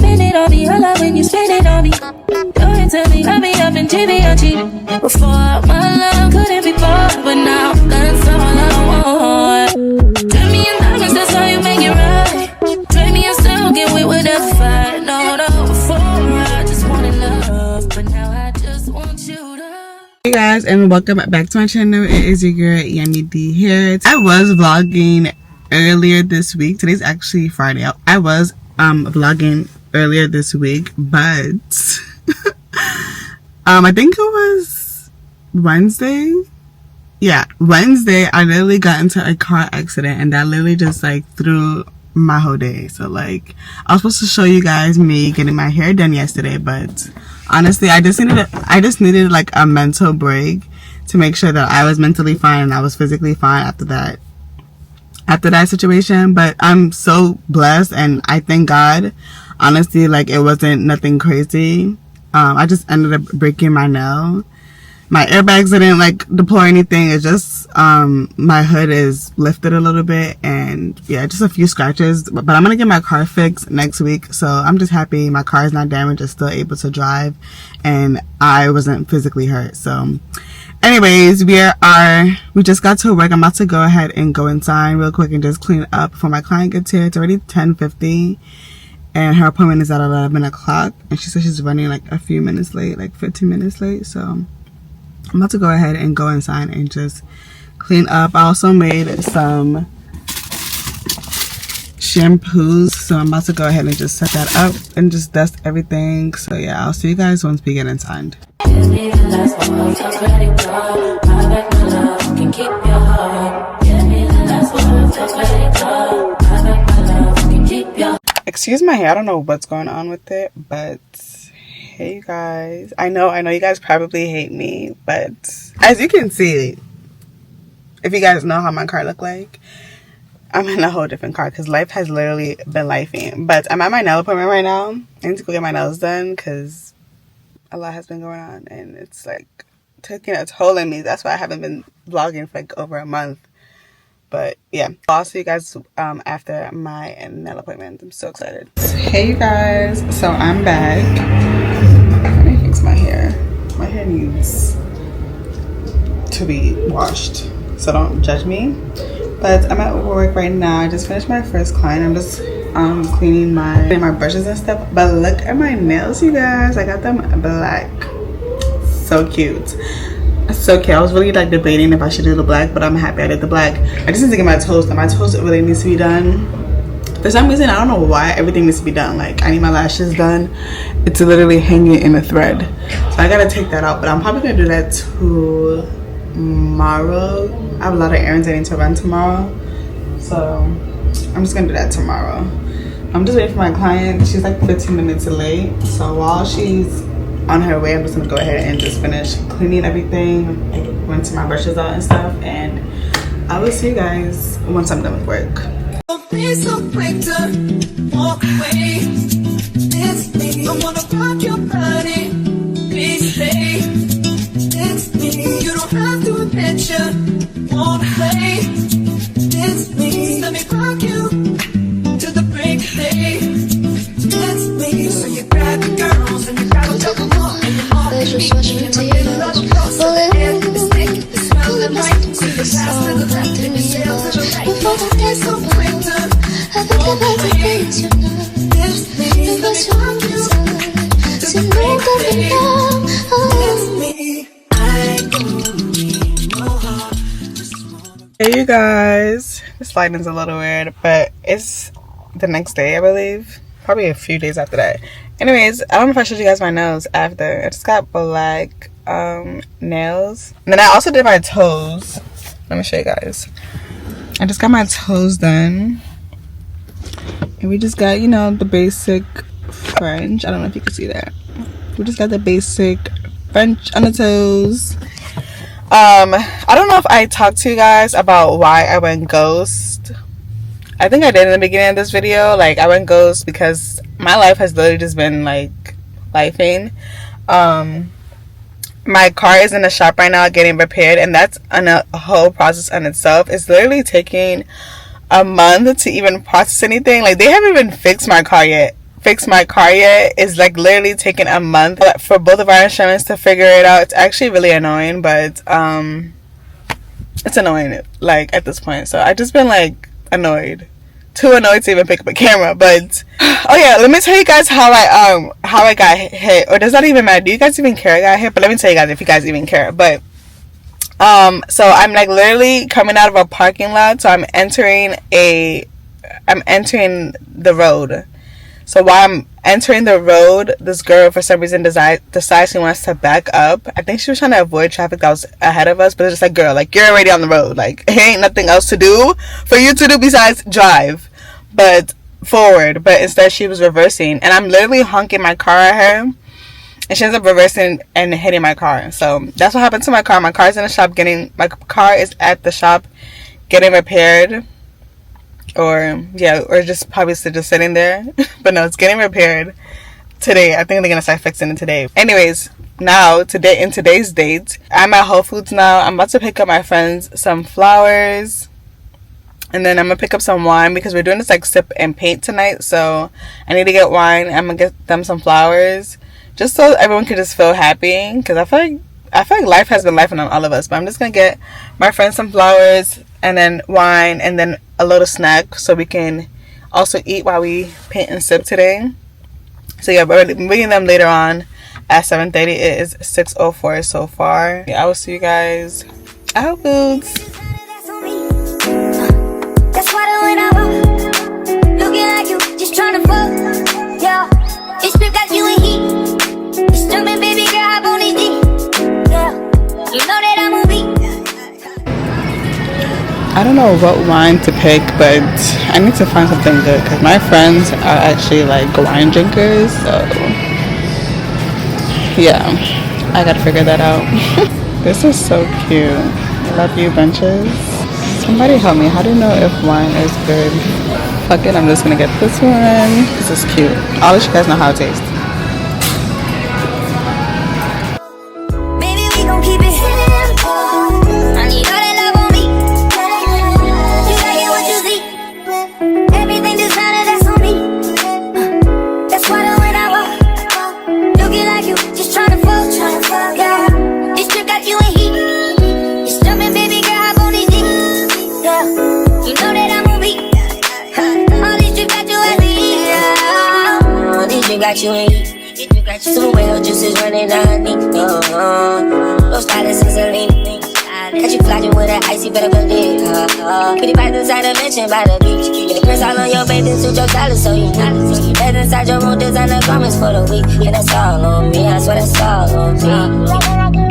spend it on me. I love when you spend it on me. Go ahead, tell me, I'll be up in TBRG. Before, my love couldn't be bought, but now that's all I want. Turn me in diamonds, that's how you make it right. Trade me and still get with whatever fight. No, before I just wanted love, but now I just want you to. Hey guys, and welcome back to my channel. It is your girl Yummy D here. I was vlogging earlier this week. Today's actually Friday. I was vlogging earlier this week, but I think it was Wednesday. Yeah, Wednesday I literally got into a car accident, and that literally just like threw my whole day. So like, I was supposed to show you guys me getting my hair done yesterday, but honestly I just needed like a mental break to make sure that I was mentally fine and I was physically fine after that situation. But I'm so blessed and I thank God. Honestly, like, it wasn't nothing crazy. I just ended up breaking my nail. My airbags didn't like deploy anything. It's just my hood is lifted a little bit, and yeah, just a few scratches. But I'm gonna get my car fixed next week, so I'm just happy my car is not damaged. It's still able to drive, and I wasn't physically hurt. So anyways, we just got to work. I'm about to go ahead and go inside real quick and just clean up before my client gets here. It's already 10:50. And her appointment is at 11 o'clock, and she said she's running like a few minutes late, like 15 minutes late. So I'm about to go ahead and go inside and just clean up. I also made some shampoos, so I'm about to go ahead and just set that up and just dust everything. So yeah, I'll see you guys once we get inside. Excuse my hair, I don't know what's going on with it, but hey you guys, I know you guys probably hate me, but as you can see, if you guys know how my car look like, I'm in a whole different car because life has literally been lifing. But I'm at my nail appointment right now. I need to go get my nails done because a lot has been going on and it's like taking a toll on me. That's why I haven't been vlogging for like over a month. But yeah, I'll see you guys after my nail appointment. I'm so excited. Hey you guys, so I'm back. Let me fix my hair. My hair needs to be washed, so don't judge me. But I'm at work right now. I just finished my first client. I'm just cleaning my brushes and stuff. But look at my nails, you guys. I got them black. So cute. So cute. I was really like debating if I should do the black, but I'm happy I did the black. I just need to get my toes done. My toes really needs to be done. For some reason, I don't know why everything needs to be done. Like, I need my lashes done. It's literally hanging in a thread. So I gotta take that out, but I'm probably gonna do that tomorrow. I have a lot of errands I need to run tomorrow. So I'm just gonna do that tomorrow. I'm just waiting for my client. She's like 15 minutes late. So while she's on her way, I'm just gonna go ahead and just finish cleaning everything, like rinsing my brushes out and stuff, and I will see you guys once I'm done with work. Please don't break the walk away. It's me. I wanna rock your body. Please stay. It's me. You don't have to admit you wanna play. It's me. Let me rock you to the break of day. It's me. So you grab the girls and you grab the more and you more. They just watch me take it up. The stick, the smell of light. See the fast to the left and the sail to the right. Before the days so quick to I think about the things you know. It's me. Because you're on the side. So make it now. It's me. I don't need no heart. Hey you guys, this lighting's a little weird, but it's the next day, I believe. Probably a few days after that. Anyways, I don't know if I showed you guys my nails after. I just got black nails. And then I also did my toes. Let me show you guys. I just got my toes done. And we just got, you know, the basic French. I don't know if you can see that. We just got the basic French on the toes. I don't know if I talked to you guys about why I went ghost. I think I did in the beginning of this video. Like, I went ghost because my life has literally just been like lifing. My car is in the shop right now getting repaired, and that's a whole process in itself. It's literally taking a month to even process anything. Like, they haven't even fixed my car yet. fix my car yet. It's like literally taking a month for both of our insurance to figure it out. It's actually really annoying, but it's annoying like at this point. So I just been like annoyed, too annoyed to even pick up a camera. But oh yeah, let me tell you guys how I got hit. Or does that even matter? Do you guys even care I got hit? But let me tell you guys if you guys even care. But so I'm like literally coming out of a parking lot. So I'm entering the road. So while I'm entering the road, this girl for some reason decides she wants to back up. I think she was trying to avoid traffic that was ahead of us, but it's just like, girl, like, you're already on the road. Like, ain't nothing else to do for you to do besides drive but forward. But instead she was reversing, and I'm literally honking my car at her, and she ends up reversing and hitting my car. So that's what happened to my car. My car is at the shop getting repaired. Or just probably just sitting there. But no, it's getting repaired today. I think they're gonna start fixing it today. Anyways, now in today's date, I'm at Whole Foods now. I'm about to pick up my friends some flowers, and then I'm gonna pick up some wine because we're doing this like sip and paint tonight. So I need to get wine. I'm gonna get them some flowers just so everyone can just feel happy, because I feel like life has been life on all of us. But I'm just gonna get my friends some flowers, and then wine, and then a little snack so we can also eat while we paint and sip today. So yeah, we're meeting them later on at 7:30. It is 6:04 so far. Yeah, I will see you guys at Whole Foods. That's why when I walk, looking like you, just trying to fuck. Yeah, it's strip got you in heat. It's jumping, baby girl, hop on these deep. Yeah, you know that I'm a beat. I don't know what wine to pick, but I need to find something good because my friends are actually like wine drinkers. So yeah, I gotta figure that out. This is so cute. Love you bunches. Somebody help me. How do you know if wine is good? Fuck it, I'm just gonna get this one. This is cute. I'll let you guys know how it tastes. Baby, we gon' keep it simple. I need all that love on me. You like it what you see. Everything designer, that's on me. That's why when I walk, looking like you, just tryna fuck, yeah. This trip got you in heat. It's jumping, baby girl, hop on these deep. Yeah, you know that I'm on beat. All these trip got you as the heat. Yeah, this trip got you in heat. Super whale juices running down me. No stylist is a lean. Catch you flashing with that icy, better believe. Pretty vibes inside a mansion by the beach. Get the prints all on your bathing suit, your stylist so you know. Bed inside your room, designer garments for the week. And that's all on me, I swear that's all on me.